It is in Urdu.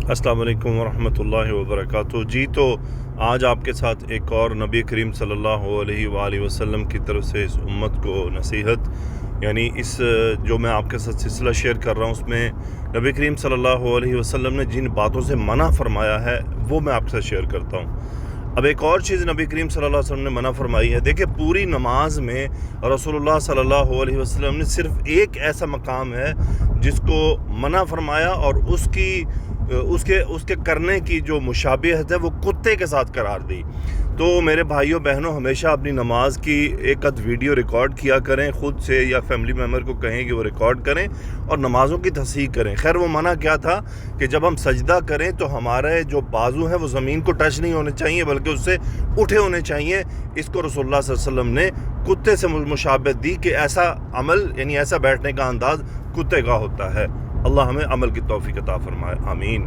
السلام علیکم ورحمۃ اللہ وبرکاتہ۔ جی تو آج آپ کے ساتھ ایک اور نبی کریم صلی اللہ علیہ وآلہ وسلم کی طرف سے اس امت کو نصیحت، یعنی اس جو میں آپ کے ساتھ سلسلہ شیئر کر رہا ہوں، اس میں نبی کریم صلی اللہ علیہ وسلم نے جن باتوں سے منع فرمایا ہے وہ میں آپ کے ساتھ شیئر کرتا ہوں۔ اب ایک اور چیز نبی کریم صلی اللہ علیہ وسلم نے منع فرمائی ہے۔ دیکھیں، پوری نماز میں رسول اللہ صلی اللہ علیہ وسلم نے صرف ایک ایسا مقام ہے جس کو منع فرمایا، اور اس کے کرنے کی جو مشابہت ہے وہ کتے کے ساتھ قرار دی۔ تو میرے بھائیوں بہنوں، ہمیشہ اپنی نماز کی ایک آدھ ویڈیو ریکارڈ کیا کریں، خود سے یا فیملی ممبر کو کہیں کہ وہ ریکارڈ کریں اور نمازوں کی تصحیح کریں۔ خیر، وہ منع کیا تھا کہ جب ہم سجدہ کریں تو ہمارے جو بازو ہیں وہ زمین کو ٹچ نہیں ہونے چاہیے بلکہ اس سے اٹھے ہونے چاہیے۔ اس کو رسول اللہ صلی اللہ علیہ وسلم نے کتے سے مشابہت دی کہ ایسا عمل، یعنی ایسا بیٹھنے کا انداز کتے کا ہوتا ہے۔ اللہ ہمیں عمل کی توفیق عطا فرمائے، آمین۔